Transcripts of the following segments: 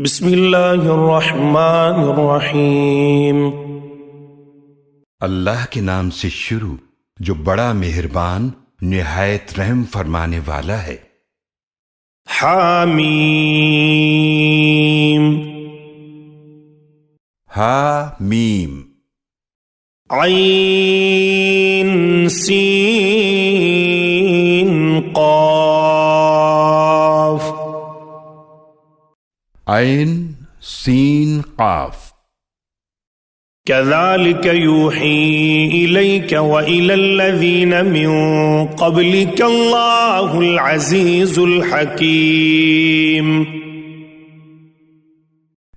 بسم اللہ الرحمن الرحیم۔ اللہ کے نام سے شروع جو بڑا مہربان نہایت رحم فرمانے والا ہے۔ حامیم حامیم عین سین قاف عین سین قاف كذلك يوحي إليك وإلى الذين من قبلك الله العزيز الحكيم۔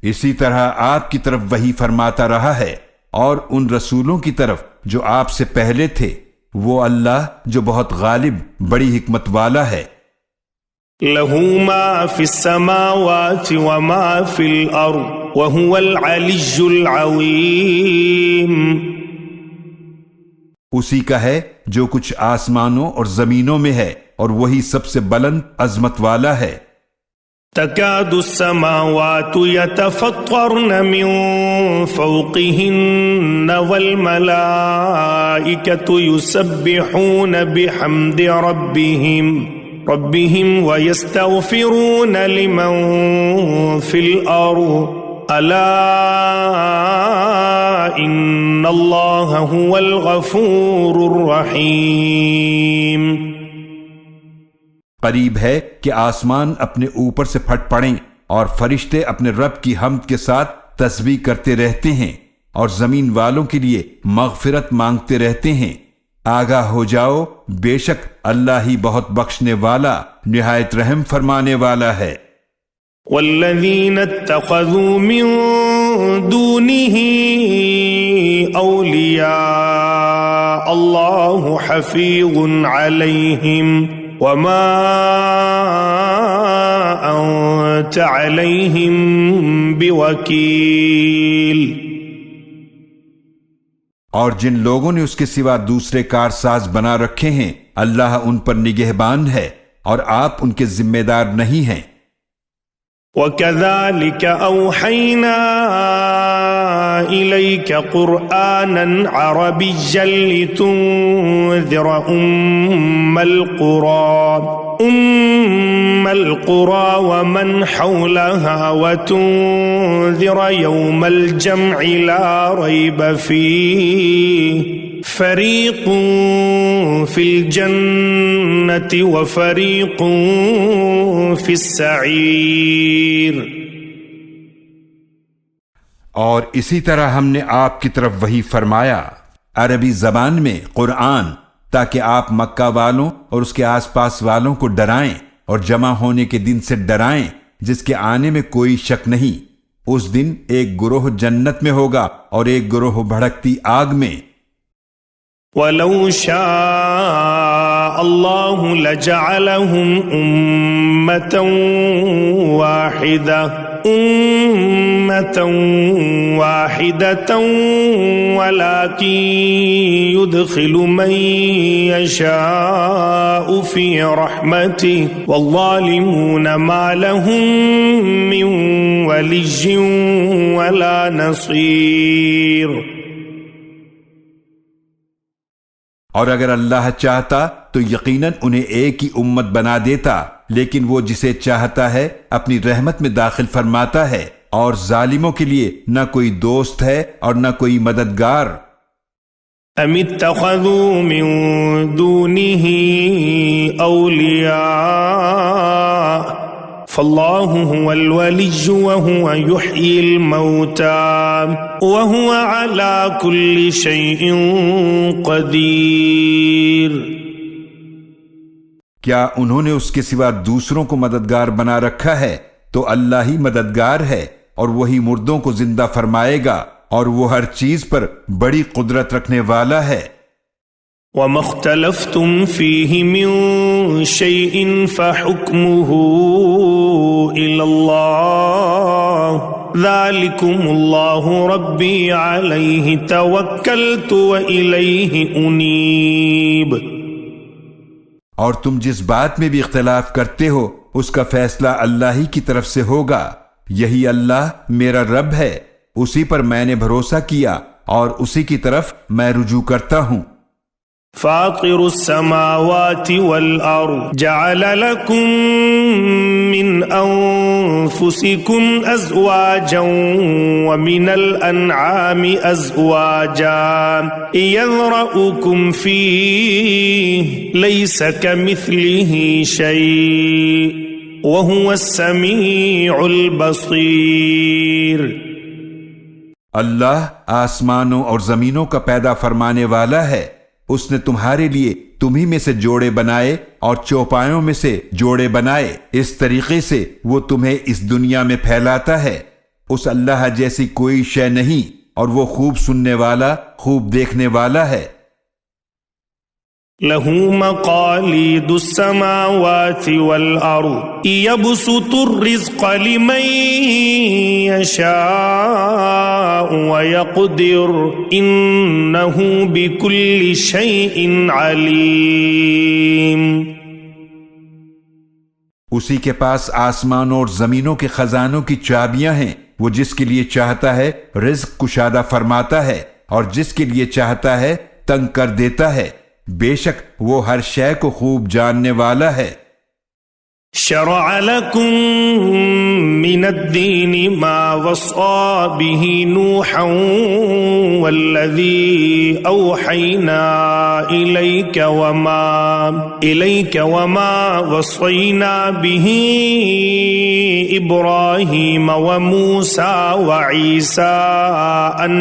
اسی طرح آپ کی طرف وحی فرماتا رہا ہے اور ان رسولوں کی طرف جو آپ سے پہلے تھے، وہ اللہ جو بہت غالب بڑی حکمت والا ہے۔ له ما في السماوات وما في الأرض وهو العلي العظيم۔ اسی کا ہے جو کچھ آسمانوں اور زمینوں میں ہے اور وہی سب سے بلند عظمت والا ہے۔ تكاد السماوات يتفطرن من فوقهن والملائكة يسبحون بحمد ربهم ويستغفرون لمن في الأرض ألا إن الله هو الغفور الرحيم۔ قریب ہے کہ آسمان اپنے اوپر سے پھٹ پڑیں اور فرشتے اپنے رب کی حمد کے ساتھ تسبیح کرتے رہتے ہیں اور زمین والوں کے لیے مغفرت مانگتے رہتے ہیں۔ آگاہ ہو جاؤ، بے شک اللہ ہی بہت بخشنے والا نہایت رحم فرمانے والا ہے۔ والذین اتخذوا من دونه اولیاء اللہ حفیظ علیہم وما انت علیہم بوکیل۔ اور جن لوگوں نے اس کے سوا دوسرے کارساز بنا رکھے ہیں، اللہ ان پر نگہبان ہے اور آپ ان کے ذمہ دار نہیں ہیں۔ وَكَذَلِكَ أَوْحَيْنَا إِلَيْكَ قُرْآنًا عَرَبِيًّا لِتُنذِرَ أُمَّ الْقُرَى وَمَنْ حَوْلَهَا وَتُنذِرَ يَوْمَ الْجَمْعِ لَا رَيْبَ فِيهِ فَرِيقٌ فِي الْجَنَّةِ وَفَرِيقٌ فِي السَّعِيرِ۔ اور اسی طرح ہم نے آپ کی طرف وحی فرمایا عربی زبان میں قرآن، تاکہ آپ مکہ والوں اور اس کے آس پاس والوں کو ڈرائیں اور جمع ہونے کے دن سے ڈرائیں جس کے آنے میں کوئی شک نہیں۔ اس دن ایک گروہ جنت میں ہوگا اور ایک گروہ بھڑکتی آگ میں۔ وَلَوْ شَاءَ اللَّهُ لَجَعَلَهُمْ أُمَّةً وَاحِدَةً وَلَكِنْ يُدْخِلُ مَنْ يَشَاءُ فِي رَحْمَتِهِ وَالظَّالِمُونَ مَا لَهُمْ مِنْ وَلِيٍّ وَلَا نَصِيرٍ۔ اور اگر اللہ چاہتا تو یقیناً انہیں ایک ہی امت بنا دیتا، لیکن وہ جسے چاہتا ہے اپنی رحمت میں داخل فرماتا ہے، اور ظالموں کے لیے نہ کوئی دوست ہے اور نہ کوئی مددگار۔ ام اتخذوا من دونه اولیاء فاللہ هو الولی وهو يحيي الموتى وهو على كل شيء قدیر۔ کیا انہوں نے اس کے سوا دوسروں کو مددگار بنا رکھا ہے؟ تو اللہ ہی مددگار ہے اور وہی مردوں کو زندہ فرمائے گا اور وہ ہر چیز پر بڑی قدرت رکھنے والا ہے۔ وَمَا اخْتَلَفْتُمْ فِيهِ مِنْ شَيْءٍ فَحُكْمُهُ إِلَى اللَّهِ ذَلِكُمُ اللَّهُ رَبِّي عَلَيْهِ تَوَكَّلْتُ وَإِلَيْهِ أُنِيبُ۔ اور تم جس بات میں بھی اختلاف کرتے ہو اس کا فیصلہ اللہ ہی کی طرف سے ہوگا، یہی اللہ میرا رب ہے، اسی پر میں نے بھروسہ کیا اور اسی کی طرف میں رجوع کرتا ہوں۔ فاطر السماوات والأرض جعل لكم من أنفسكم أزواجا ومن الأنعام أزواجا يذرأكم فيه ليس كمثله شيء وهو السميع البصير۔ اللہ آسمانوں اور زمینوں کا پیدا فرمانے والا ہے، اس نے تمہارے لیے تمہیں میں سے جوڑے بنائے اور چوپایوں میں سے جوڑے بنائے، اس طریقے سے وہ تمہیں اس دنیا میں پھیلاتا ہے۔ اس اللہ جیسی کوئی شے نہیں، اور وہ خوب سننے والا، خوب دیکھنے والا ہے۔ له مقاليد السماوات والأرض يبسط الرزق لمن يشاء ويقدر إنه بكل شيء عليم۔ اسی کے پاس آسمانوں اور زمینوں کے خزانوں کی چابیاں ہیں، وہ جس کے لیے چاہتا ہے رزق کشادہ فرماتا ہے، اور جس کے لیے چاہتا ہے تنگ کر دیتا ہے، بے شک وہ ہر شے کو خوب جاننے والا ہے۔ شرع لكم من الدين ما وصى به نوحا والذي أوحينا إليك وما وصينا به إبراهيم وموسى وعيسى أن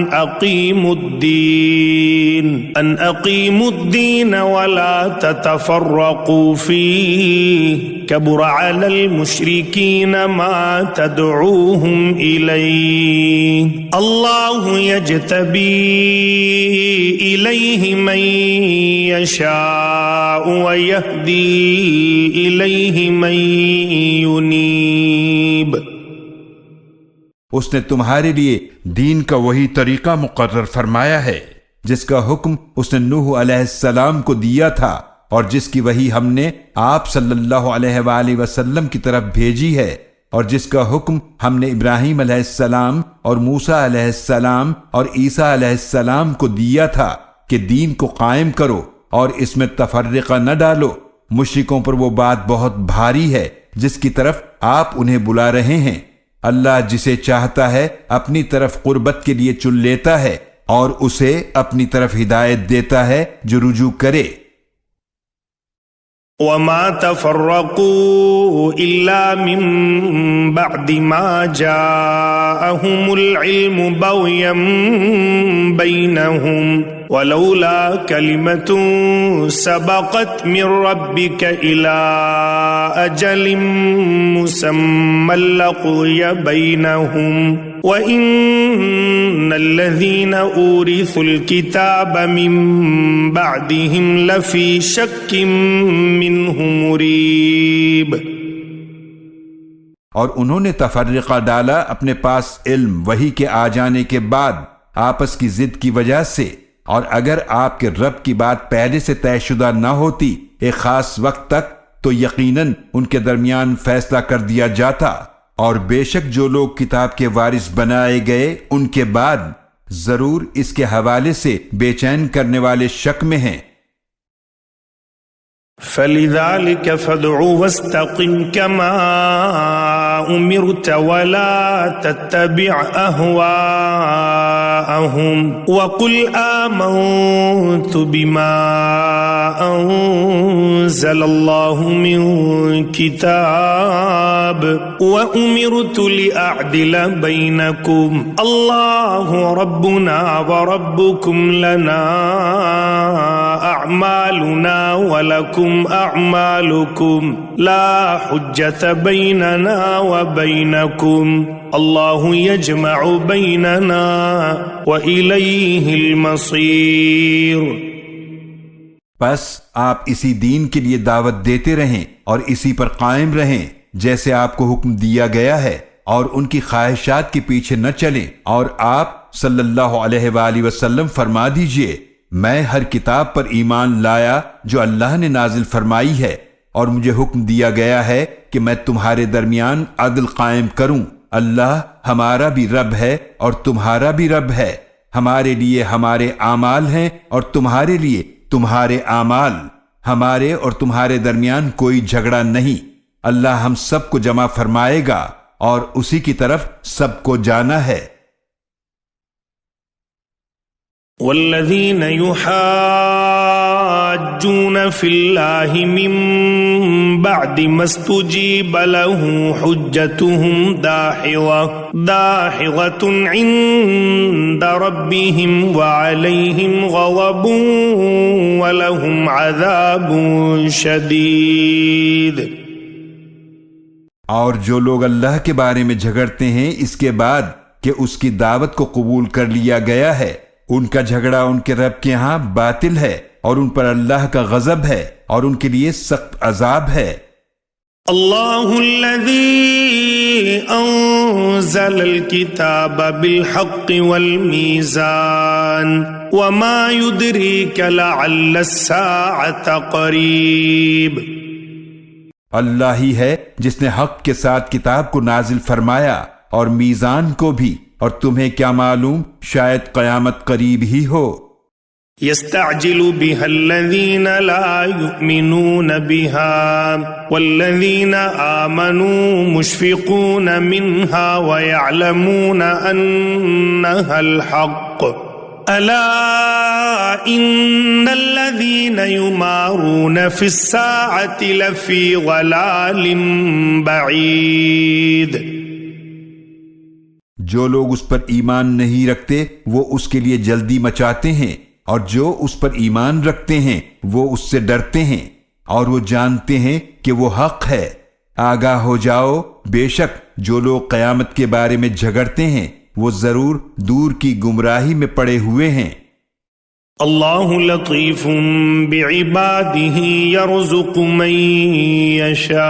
أقيموا الدين ولا تتفرقوا فيه كبر على المشركين ما تدعوهم إليه الله يجتبي إليه من يشاء ويهدي إليه من ينيب۔ اس نے تمہارے لیے دین کا وہی طریقہ مقرر فرمایا ہے جس کا حکم اس نے نوح علیہ السلام کو دیا تھا، اور جس کی وحی ہم نے آپ صلی اللہ علیہ وآلہ وسلم کی طرف بھیجی ہے، اور جس کا حکم ہم نے ابراہیم علیہ السلام اور موسیٰ علیہ السلام اور عیسیٰ علیہ السلام کو دیا تھا کہ دین کو قائم کرو اور اس میں تفرقہ نہ ڈالو۔ مشرکوں پر وہ بات بہت بھاری ہے جس کی طرف آپ انہیں بلا رہے ہیں۔ اللہ جسے چاہتا ہے اپنی طرف قربت کے لیے چن لیتا ہے، اور اسے اپنی طرف ہدایت دیتا ہے جو رجوع کرے۔ وما تفرقوا إلا من بعد ما جاءهم العلم بغيا بينهم ولولا كلمة سبقت من ربك إلى أجل مسمى لقضي بينهم وَإِنَّ الَّذِينَ أُورِثُوا الْكِتَابَ مِن بَعْدِهِمْ لَفِي شَكٍّ مِّنْهُ مُرِيبٍ۔ اور انہوں نے تفرقہ ڈالا اپنے پاس علم وحی کے آ جانے کے بعد آپس کی ضد کی وجہ سے، اور اگر آپ کے رب کی بات پہلے سے طے شدہ نہ ہوتی ایک خاص وقت تک تو یقیناً ان کے درمیان فیصلہ کر دیا جاتا، اور بے شک جو لوگ کتاب کے وارث بنائے گئے ان کے بعد ضرور اس کے حوالے سے بے چین کرنے والے شک میں ہیں۔ فَلِذَلِكَ فَادْعُ وَاسْتَقِمْ كَمَا أُمِرْتَ وَلَا تَتَّبِعْ أَهْوَاءَهُمْ وَقُلْ آمَنْتُ بِمَا أَنزَلَ اللَّهُ مِنْ كِتَابٍ وَأُمِرْتُ لِأَعْدِلَ بَيْنَكُمْ اللَّهُ رَبُّنَا وَرَبُّكُمْ لَنَا أَعْمَالُنَا وَلَكُمْ أعمالكم لا حجة بيننا وبينكم الله يجمع بيننا وإليه المصير۔ بس آپ اسی دین کے لیے دعوت دیتے رہیں اور اسی پر قائم رہیں جیسے آپ کو حکم دیا گیا ہے، اور ان کی خواہشات کے پیچھے نہ چلیں، اور آپ صلی اللہ علیہ وآلہ وسلم فرما دیجئے میں ہر کتاب پر ایمان لایا جو اللہ نے نازل فرمائی ہے، اور مجھے حکم دیا گیا ہے کہ میں تمہارے درمیان عدل قائم کروں، اللہ ہمارا بھی رب ہے اور تمہارا بھی رب ہے، ہمارے لیے ہمارے اعمال ہیں اور تمہارے لیے تمہارے اعمال، ہمارے اور تمہارے درمیان کوئی جھگڑا نہیں، اللہ ہم سب کو جمع فرمائے گا اور اسی کی طرف سب کو جانا ہے۔ والذین یحاجون فی اللہ من بعد ما استجیب له حجتهم داحضۃ عند ربهم وعلیہم غضب ولہم عذاب شدید۔ اور جو لوگ اللہ کے بارے میں جھگڑتے ہیں اس کے بعد کہ اس کی دعوت کو قبول کر لیا گیا ہے، ان کا جھگڑا ان کے رب کے ہاں باطل ہے اور ان پر اللہ کا غضب ہے اور ان کے لیے سخت عذاب ہے۔ اللہ الذی انزل الکتاب بالحق والمیزان وما يدریک لعل الساعة قریب۔ اللہ ہی ہے جس نے حق کے ساتھ کتاب کو نازل فرمایا اور میزان کو بھی، اور تمہیں کیا معلوم شاید قیامت قریب ہی ہو۔ يستعجل بها الذين لا يؤمنون بها والذين آمنوا مشفقون منها ويعلمون أنها الحق ألا إن الذين يمارون في الساعة لفي ضلال بعيد۔ جو لوگ اس پر ایمان نہیں رکھتے وہ اس کے لیے جلدی مچاتے ہیں، اور جو اس پر ایمان رکھتے ہیں وہ اس سے ڈرتے ہیں اور وہ جانتے ہیں کہ وہ حق ہے۔ آگاہ ہو جاؤ، بے شک جو لوگ قیامت کے بارے میں جھگڑتے ہیں وہ ضرور دور کی گمراہی میں پڑے ہوئے ہیں۔ اللہ لطیف بعباده يرزق من يشاء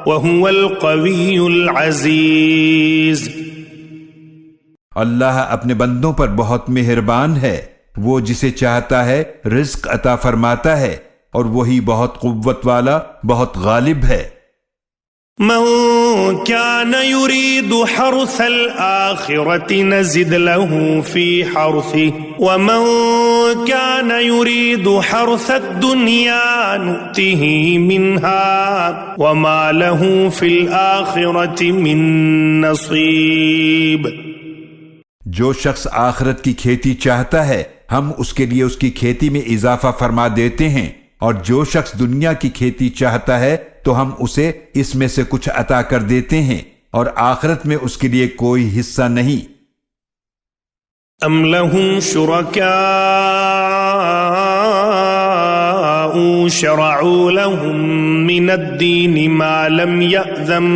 وهو القوی العزیز۔ اللہ اپنے بندوں پر بہت مہربان ہے، وہ جسے چاہتا ہے رزق عطا فرماتا ہے اور وہی بہت قوت والا، بہت غالب ہے۔ من كان يريد حرث الآخرة نزد له في حرثه ومن كان يريد حرث الدنيا نؤته منها وما له في الآخرة من نصيب۔ جو شخص آخرت کی کھیتی چاہتا ہے ہم اس کے لیے اس کی کھیتی میں اضافہ فرما دیتے ہیں، اور جو شخص دنیا کی کھیتی چاہتا ہے تو ہم اسے اس میں سے کچھ عطا کر دیتے ہیں، اور آخرت میں اس کے لیے کوئی حصہ نہیں۔ ام لهم شركاء شرعوا لهم من الدين ما لم يأذن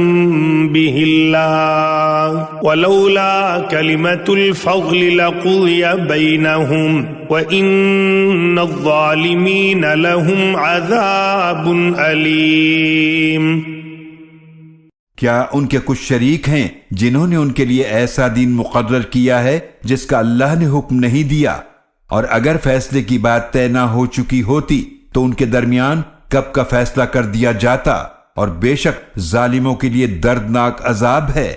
به الله ولولا كلمة الفضل لقضي بينهم وإن الظالمين لهم عذاب أليم۔ کیا ان کے کچھ شریک ہیں جنہوں نے ان کے لیے ایسا دین مقرر کیا ہے جس کا اللہ نے حکم نہیں دیا، اور اگر فیصلے کی بات طے نہ ہو چکی ہوتی تو ان کے درمیان کب کا فیصلہ کر دیا جاتا، اور بے شک ظالموں کے لیے دردناک عذاب ہے۔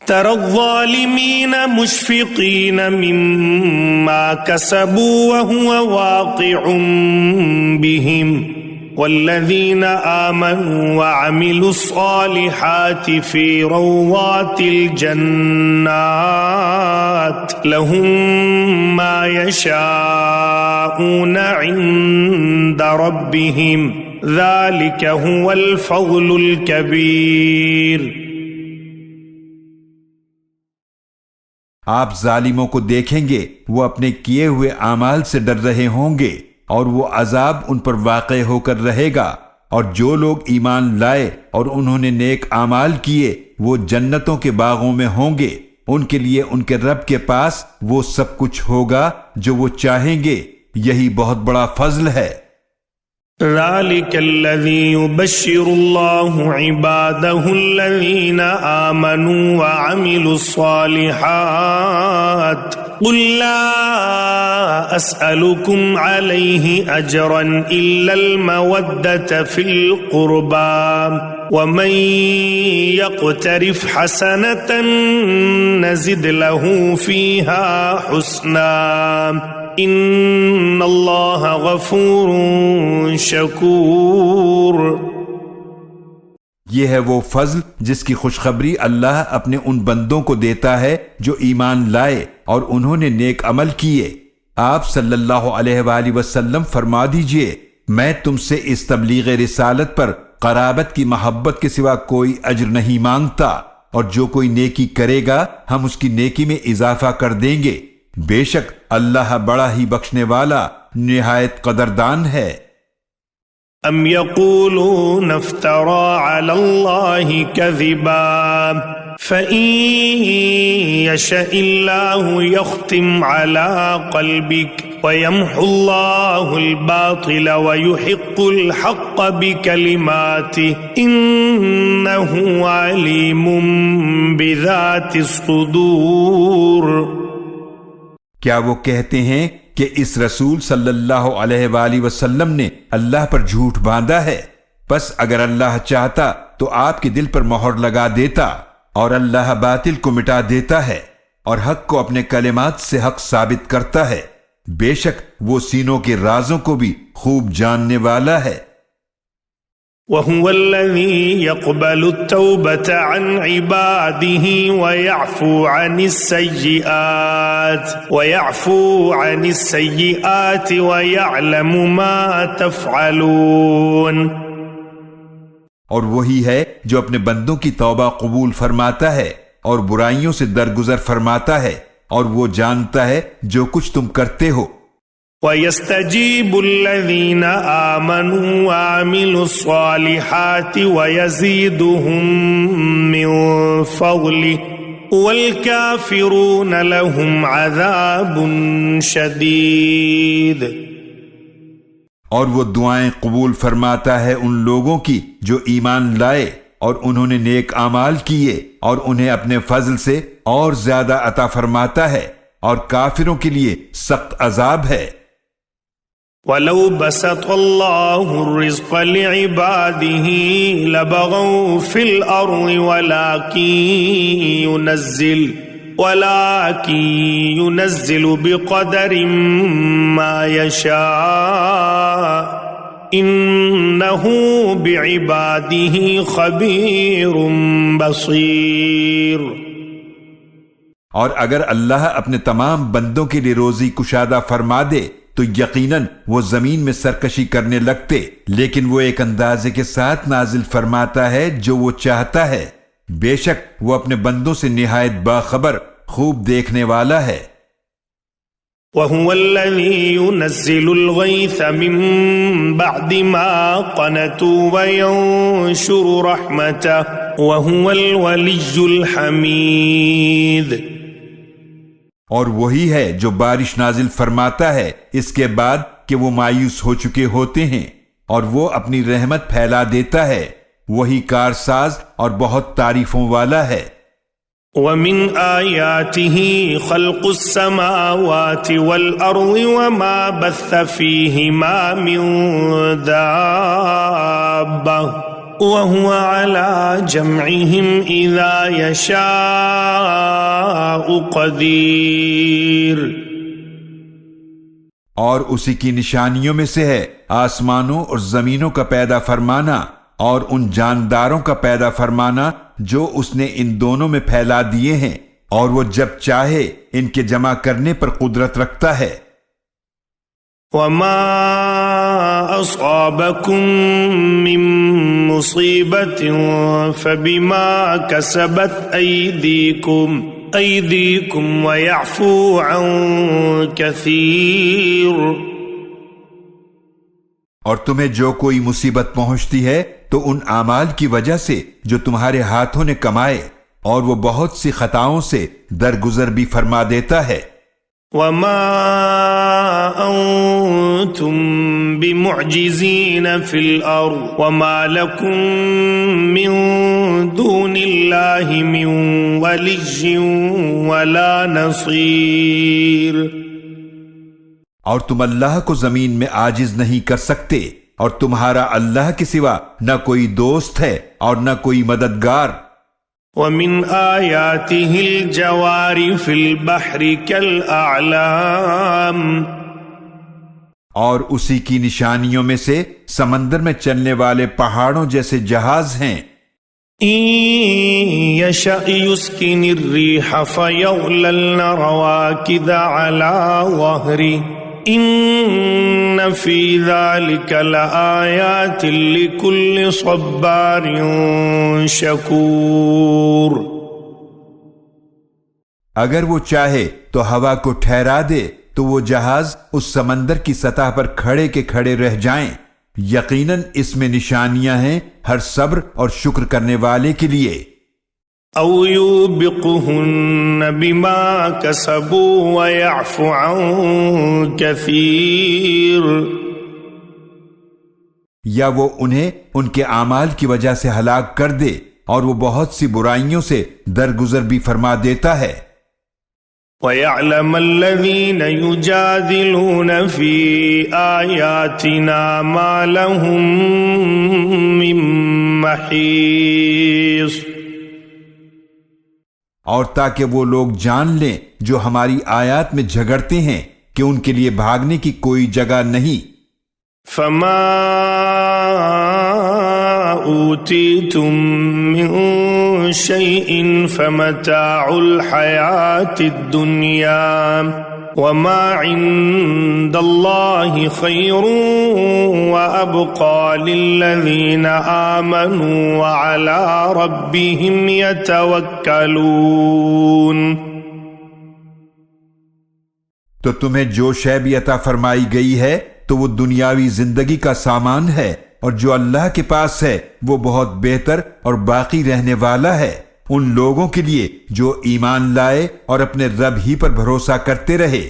ترى الظالمين مشفقين مما كسبوا وهو واقع بهم والذين آمنوا وعملوا الصالحات في روضات الجنات لهم ما يشاءون عند ربهم ذلك هو الفضل الكبير۔ آپ ظالموں کو دیکھیں گے وہ اپنے کیے ہوئے اعمال سے ڈر رہے ہوں گے اور وہ عذاب ان پر واقع ہو کر رہے گا، اور جو لوگ ایمان لائے اور انہوں نے نیک اعمال کیے وہ جنتوں کے باغوں میں ہوں گے، ان کے لیے ان کے رب کے پاس وہ سب کچھ ہوگا جو وہ چاہیں گے، یہی بہت بڑا فضل ہے۔ ذلك الذي يبشر الله عباده الذين آمنوا وعملوا الصالحات قل لا أسألكم عليه أجرا إلا المودة في القربى ومن يقترف حسنة نزد له فيها حسنا ان اللہ غفور شکور۔ یہ ہے وہ فضل جس کی خوشخبری اللہ اپنے ان بندوں کو دیتا ہے جو ایمان لائے اور انہوں نے نیک عمل کیے۔ آپ صلی اللہ علیہ وآلہ وسلم فرما دیجئے، میں تم سے اس تبلیغ رسالت پر قرابت کی محبت کے سوا کوئی اجر نہیں مانگتا، اور جو کوئی نیکی کرے گا ہم اس کی نیکی میں اضافہ کر دیں گے، بے شک اللہ بڑا ہی بخشنے والا نہایت قدردان ہے۔ ام یقولون افترى على الله كذبا فإن يشاء الله يختم على قلبك ويمحو الله الباطل ويحق الحق بكلماته إنه عليم بذات الصدور۔ کیا وہ کہتے ہیں کہ اس رسول صلی اللہ علیہ وآلہ وسلم نے اللہ پر جھوٹ باندھا ہے؟ بس اگر اللہ چاہتا تو آپ کے دل پر مہر لگا دیتا، اور اللہ باطل کو مٹا دیتا ہے اور حق کو اپنے کلمات سے حق ثابت کرتا ہے، بے شک وہ سینوں کے رازوں کو بھی خوب جاننے والا ہے۔ وَهُوَ الَّذِي يَقْبَلُ التَّوْبَةَ عَنْ عِبَادِهِ وَيَعْفُو عَنِ السَّيِّئَاتِ وَيَعْلَمُ مَا تَفْعَلُونَ۔ اور وہی ہے جو اپنے بندوں کی توبہ قبول فرماتا ہے اور برائیوں سے درگزر فرماتا ہے، اور وہ جانتا ہے جو کچھ تم کرتے ہو۔ وَيَسْتَجِيبُ الَّذِينَ آمَنُوا وَعَمِلُوا الصَّالِحَاتِ وَيَزِيدُهُم مِّن فَضْلِهِ وَالْكَافِرُونَ لَهُمْ عَذَابٌ شَدِيدٌ۔ اور وہ دعائیں قبول فرماتا ہے ان لوگوں کی جو ایمان لائے اور انہوں نے نیک اعمال کیے، اور انہیں اپنے فضل سے اور زیادہ عطا فرماتا ہے، اور کافروں کے لیے سخت عذاب ہے۔ وَلَوْ بَسَطَ اللَّهُ الرِّزْقَ لِعِبَادِهِ لَبَغَوْا فِي الْأَرْضِ وَلَكِنْ يُنَزِّلُ بِقَدَرٍ مَا يَشَاءُ إِنَّهُ بِعِبَادِهِ خَبِيرٌ بَصِيرٌ۔ اور اگر اللہ اپنے تمام بندوں کے لیے روزی کشادہ فرما دے تو یقیناً وہ زمین میں سرکشی کرنے لگتے، لیکن وہ ایک اندازے کے ساتھ نازل فرماتا ہے جو وہ چاہتا ہے، بے شک وہ اپنے بندوں سے نہایت باخبر خوب دیکھنے والا ہے۔ وَهُوَ الَّذِي يُنَزِّلُ الْغَيْثَ مِن بَعْدِ مَا قَنَطُوا وَيَنشُرُ رَحْمَتَهُ وَهُوَ الْوَلِيُّ الْحَمِيدُ۔ اور وہی ہے جو بارش نازل فرماتا ہے اس کے بعد کہ وہ مایوس ہو چکے ہوتے ہیں، اور وہ اپنی رحمت پھیلا دیتا ہے، وہی کارساز اور بہت تعریفوں والا ہے۔ وَمِنْ آيَاتِهِ خَلْقُ السَّمَاوَاتِ وَالْأَرْضِ وَمَا بَثَّ فِيهِمَا مِنْ دَابَّةٍ وَهُوَ عَلَى جَمْعِهِمْ إِذَا يَشَاءُ قَدِيرٌ۔ اور اسی کی نشانیوں میں سے ہے آسمانوں اور زمینوں کا پیدا فرمانا، اور ان جانداروں کا پیدا فرمانا جو اس نے ان دونوں میں پھیلا دیے ہیں، اور وہ جب چاہے ان کے جمع کرنے پر قدرت رکھتا ہے۔ وَمَا أَصَابَكُم مِّن مُّصِيبَةٍ فَبِمَا كَسَبَتْ أَيْدِيكُمْ وَيَعْفُو عَن كَثِيرٍ۔ اور تمہیں جو کوئی مصیبت پہنچتی ہے تو ان اعمال کی وجہ سے جو تمہارے ہاتھوں نے کمائے، اور وہ بہت سی خطاؤں سے درگزر بھی فرما دیتا ہے۔ وَمَا أَنتُم بِمُعْجِزِينَ فِي الْأَرْضِ وَمَا لَكُم مِّن دُونِ اللَّهِ مِن وَلِيٍّ وَلَا نَصِيرٍ۔ اور تم اللہ کو زمین میں عاجز نہیں کر سکتے، اور تمہارا اللہ کے سوا نہ کوئی دوست ہے اور نہ کوئی مددگار۔ ومن آیاته الجوار فی البحر کالأعلام، اور اسی کی نشانیوں میں سے سمندر میں چلنے والے پہاڑوں جیسے جہاز ہیں۔ إن يشأ يسكن الريح فيظللن رواكد على ظهره إن في ذلك لآيات لكل صبار شكور۔ اگر وہ چاہے تو ہوا کو ٹھہرا دے تو وہ جہاز اس سمندر کی سطح پر کھڑے کے کھڑے رہ جائیں، یقیناً اس میں نشانیاں ہیں ہر صبر اور شکر کرنے والے کے لیے۔ او یوبقہن بما کسبوا ویعفو عن کثیر، یا وہ انہیں ان کے اعمال کی وجہ سے ہلاک کر دے اور وہ بہت سی برائیوں سے درگزر بھی فرما دیتا ہے۔ وَيَعْلَمَ الَّذِينَ يُجَادِلُونَ فِي آيَاتِنَا مَا لَهُم مِّن مَّحِيصٍ، اور تاکہ وہ لوگ جان لیں جو ہماری آیات میں جھگڑتے ہیں کہ ان کے لیے بھاگنے کی کوئی جگہ نہیں۔ فَمَا أُوتِيتُم مِّن شَيْءٍ فَمَتَاعُ الْحَيَاةِ الدُّنْيَا وَمَا عِندَ اللَّهِ خَيْرٌ وَأَبْقَىٰ لِلَّذِينَ آمَنُوا وَعَلَىٰ رَبِّهِمْ يَتَوَكَّلُونَ۔ تو تمہیں جو شے بھی عطا فرمائی گئی ہے تو وہ دنیاوی زندگی کا سامان ہے، اور جو اللہ کے پاس ہے وہ بہت بہتر اور باقی رہنے والا ہے ان لوگوں کے لیے جو ایمان لائے اور اپنے رب ہی پر بھروسہ کرتے رہے۔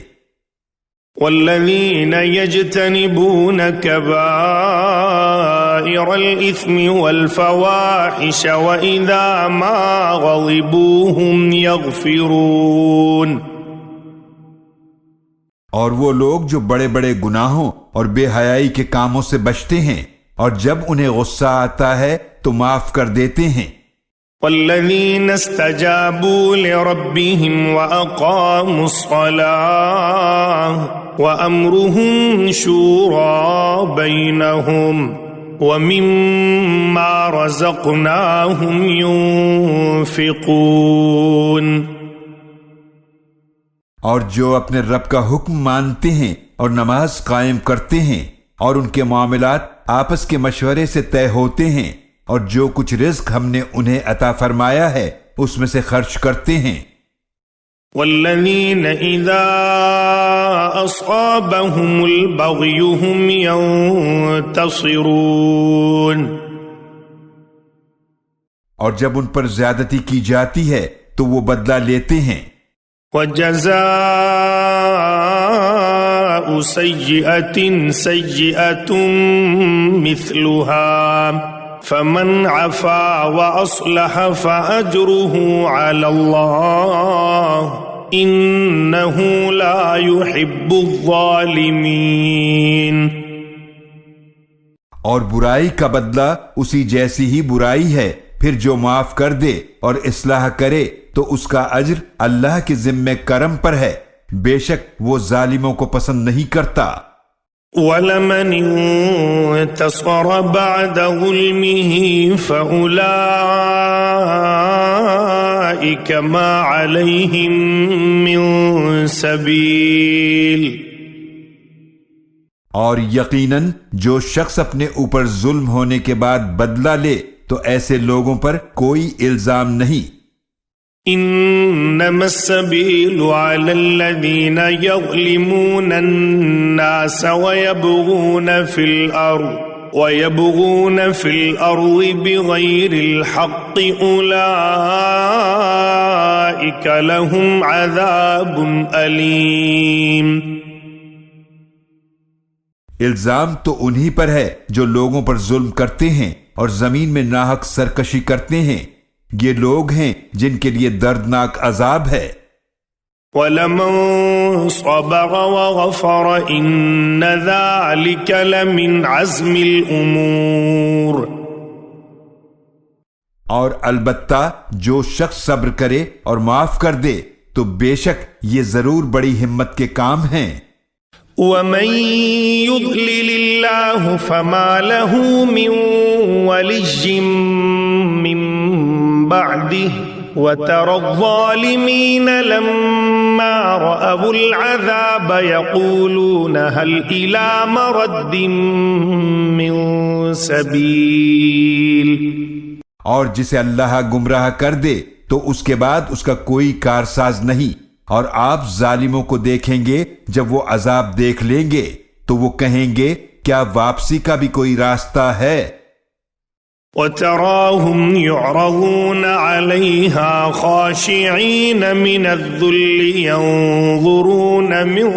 والذین یجتنبون کبائر الإثم والفواحش وإذا ما غضبوا هم یغفرون، اور وہ لوگ جو بڑے بڑے گناہوں اور بے حیائی کے کاموں سے بچتے ہیں اور جب انہیں غصہ آتا ہے تو معاف کر دیتے ہیں۔ والذین استجابوا لربهم وأقاموا الصلاة وأمرهم شورى بينهم ومما رزقناهم ينفقون، اور جو اپنے رب کا حکم مانتے ہیں اور نماز قائم کرتے ہیں اور ان کے معاملات آپس کے مشورے سے طے ہوتے ہیں اور جو کچھ رزق ہم نے انہیں عطا فرمایا ہے اس میں سے خرچ کرتے ہیں۔ والذین اذا اصابهم البغی هم ينتصرون، اور جب ان پر زیادتی کی جاتی ہے تو وہ بدلہ لیتے ہیں۔ وجزاء سیئة سیئة مثلها فمن عفا واصلح فاجره على الله انه لا يحب الظالمین، اور برائی کا بدلہ اسی جیسی ہی برائی ہے، پھر جو معاف کر دے اور اصلاح کرے تو اس کا اجر اللہ کے ذمے کرم پر ہے، بے شک وہ ظالموں کو پسند نہیں کرتا۔ وَلَمَنِ انتصر بعد ظلمه فأولئك ما عليهم من سبيل، اور یقیناً جو شخص اپنے اوپر ظلم ہونے کے بعد بدلہ لے تو ایسے لوگوں پر کوئی الزام نہیں۔ انما السبيل على الذين يظلمون الناس ويبغون في الأرض بغير الحق أولئك لهم عذاب أليم۔ الزام تو انہی پر ہے جو لوگوں پر ظلم کرتے ہیں اور زمین میں ناحق سرکشی کرتے ہیں، یہ لوگ ہیں جن کے لیے دردناک عذاب ہے۔ وَلَمَن صبر وغفر إن ذلك لمن عزم الأمور. اور البتہ جو شخص صبر کرے اور معاف کر دے تو بے شک یہ ضرور بڑی ہمت کے کام ہیں. ومن يضلل الله فما له من ولي من بعده وترى الظالمين لما رأوا العذاب يقولون هل إلى مرد من سبيل. اور جسے اللہ گمراہ کر دے تو اس کے بعد اس کا کوئی کارساز نہیں، اور آپ ظالموں کو دیکھیں گے جب وہ عذاب دیکھ لیں گے تو وہ کہیں گے کیا واپسی کا بھی کوئی راستہ ہے. وتراهم يعرضون عليها خاشعين من الذل ينظرون من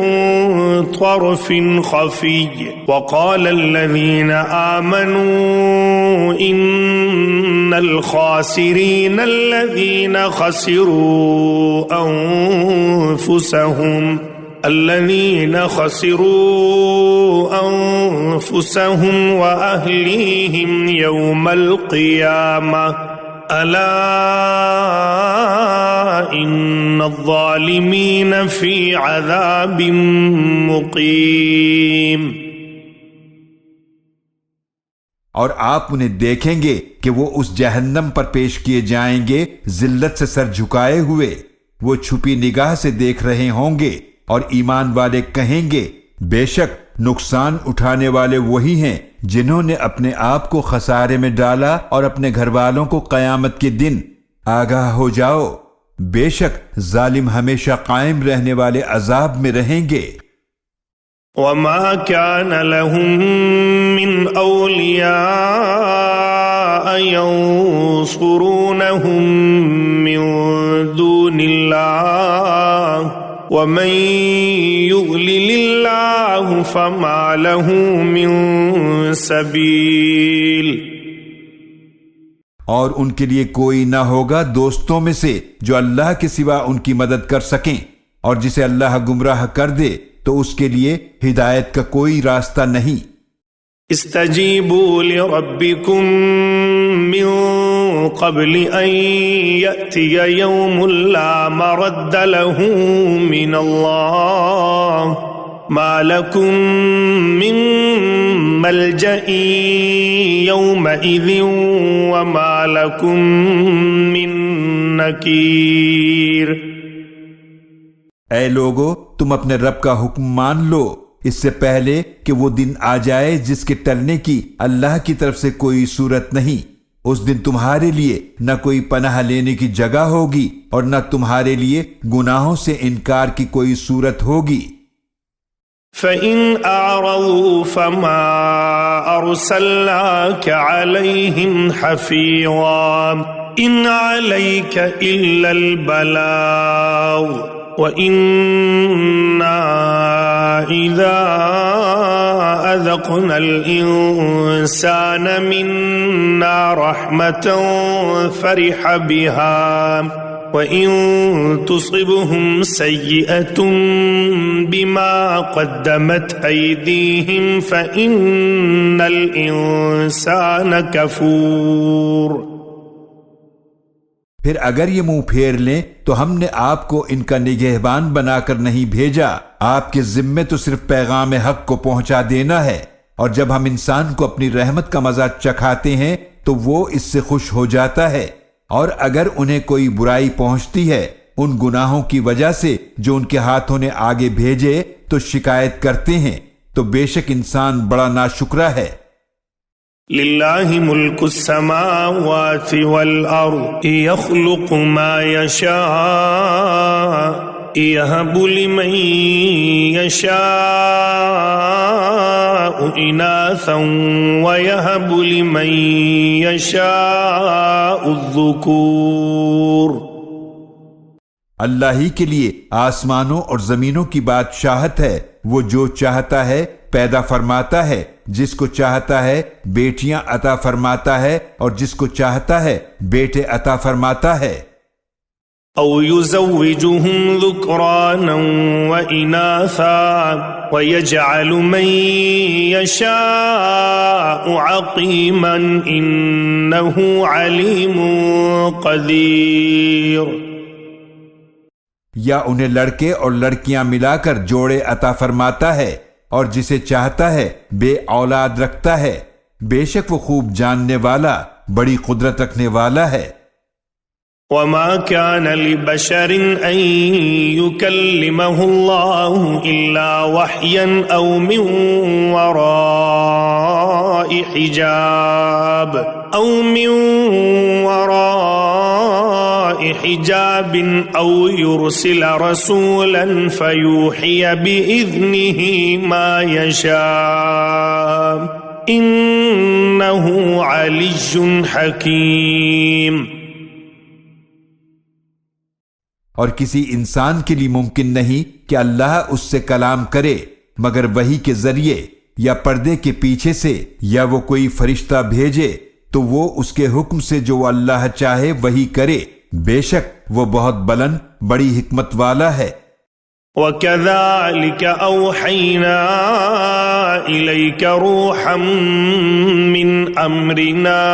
طرف خفي وقال الذين آمنوا إن الخاسرين الذين خسروا أنفسهم وأهليهم يوم القيامة ألا إن الظالمين في عذاب مقيم. اور آپ انہیں دیکھیں گے کہ وہ اس جہنم پر پیش کیے جائیں گے ذلت سے سر جھکائے ہوئے، وہ چھپی نگاہ سے دیکھ رہے ہوں گے، اور ایمان والے کہیں گے بے شک نقصان اٹھانے والے وہی ہیں جنہوں نے اپنے آپ کو خسارے میں ڈالا اور اپنے گھر والوں کو قیامت کے دن. آگاہ ہو جاؤ بے شک ظالم ہمیشہ قائم رہنے والے عذاب میں رہیں گے. وما كان لهم من أولياء ينصرونهم من دون الله ومن يضلل الله فما له من سبيل. اور ان کے لیے کوئی نہ ہوگا دوستوں میں سے جو اللہ کے سوا ان کی مدد کر سکیں، اور جسے اللہ گمراہ کر دے تو اس کے لیے ہدایت کا کوئی راستہ نہیں. استجیبوا لربکم من قبل ان یأتی یوم لا مرد له من اللہ ما لکم من ملجأ یومئذ وما لکم من نکیر. اے لوگو تم اپنے رب کا حکم مان لو اس سے پہلے کہ وہ دن آ جائے جس کے ٹلنے کی اللہ کی طرف سے کوئی صورت نہیں. اس دن تمہارے لیے نہ کوئی پناہ لینے کی جگہ ہوگی اور نہ تمہارے لیے گناہوں سے انکار کی کوئی صورت ہوگی. فَإِنْ أَعْرَضُوا فَمَا أَرْسَلْنَاكَ عَلَيْهِمْ حَفِيظًا إِنْ عَلَيْكَ إِلَّا الْبَلَاغُ وَإِنَّا إِذَا أَذَقْنَا الْإِنسَانَ مِنَّا رَحْمَةً فَرِحَ بِهَا وَإِن تُصِبْهُمْ سَيِّئَةٌ بِمَا قَدَّمَتْ أَيْدِيهِمْ فَإِنَّ الْإِنسَانَ كَفُورٌ. پھر اگر یہ منہ پھیر لیں تو ہم نے آپ کو ان کا نگہبان بنا کر نہیں بھیجا، آپ کے ذمے تو صرف پیغام حق کو پہنچا دینا ہے، اور جب ہم انسان کو اپنی رحمت کا مزہ چکھاتے ہیں تو وہ اس سے خوش ہو جاتا ہے، اور اگر انہیں کوئی برائی پہنچتی ہے ان گناہوں کی وجہ سے جو ان کے ہاتھوں نے آگے بھیجے تو شکایت کرتے ہیں، تو بے شک انسان بڑا ناشکرا ہے. للہ ملک السماوات والارض یخلق ما یشاء یہب لمن یشاء اناثا ویہب لمن یشاء الذکور. اللہ ہی کے لیے آسمانوں اور زمینوں کی بادشاہت ہے، وہ جو چاہتا ہے پیدا فرماتا ہے، جس کو چاہتا ہے بیٹیاں عطا فرماتا ہے، اور جس کو چاہتا ہے بیٹے عطا فرماتا ہے. أو يزوجهم ذكرانا وإناثا ويجعل من يشاء عقيما إنه عليم قدير. یا انہیں لڑکے اور لڑکیاں ملا کر جوڑے عطا فرماتا ہے اور جسے چاہتا ہے بے اولاد رکھتا ہے، بے شک وہ خوب جاننے والا بڑی قدرت رکھنے والا ہے. وما كان لبشر أن يكلمه الله إلا وحيا أو من وراء حجاب أو يرسل رسولا فيوحي بإذنه ما يشاء إنه علي حكيم. اور کسی انسان کے لیے ممکن نہیں کہ اللہ اس سے کلام کرے مگر وحی کے ذریعے یا پردے کے پیچھے سے، یا وہ کوئی فرشتہ بھیجے تو وہ اس کے حکم سے جو اللہ چاہے وہی کرے، بے شک وہ بہت بلند بڑی حکمت والا ہے. وَكَذَلِكَ أَوْحَيْنَا إِلَيْكَ رُوحًا مِّنْ أَمْرِنَا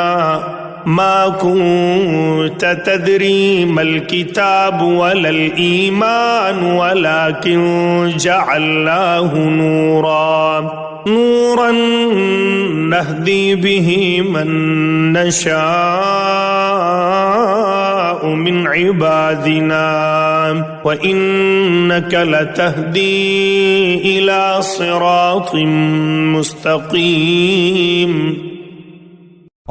ما كنت تدري ما الكتاب ولا الإيمان ولكن جعلناه نورا نهدي به من نشاء من عبادنا وإنك لتهدي إلى صراط مستقيم.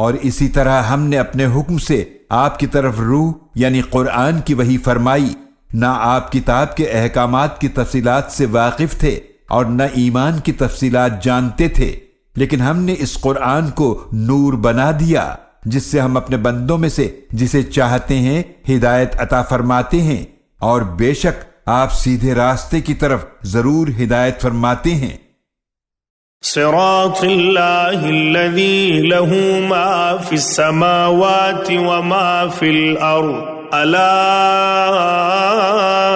اور اسی طرح ہم نے اپنے حکم سے آپ کی طرف روح یعنی قرآن کی وحی فرمائی. نہ آپ کتاب کے احکامات کی تفصیلات سے واقف تھے اور نہ ایمان کی تفصیلات جانتے تھے، لیکن ہم نے اس قرآن کو نور بنا دیا جس سے ہم اپنے بندوں میں سے جسے چاہتے ہیں ہدایت عطا فرماتے ہیں، اور بے شک آپ سیدھے راستے کی طرف ضرور ہدایت فرماتے ہیں. صراط اللہ الذی له ما فی السماوات وما فی الارض الا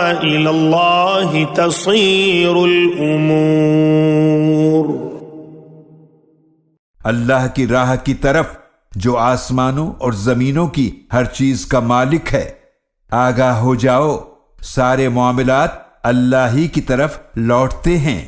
الی اللہ تصیر الامور. اللہ کی راہ کی طرف جو آسمانوں اور زمینوں کی ہر چیز کا مالک ہے، آگاہ ہو جاؤ، سارے معاملات اللہ ہی کی طرف لوٹتے ہیں.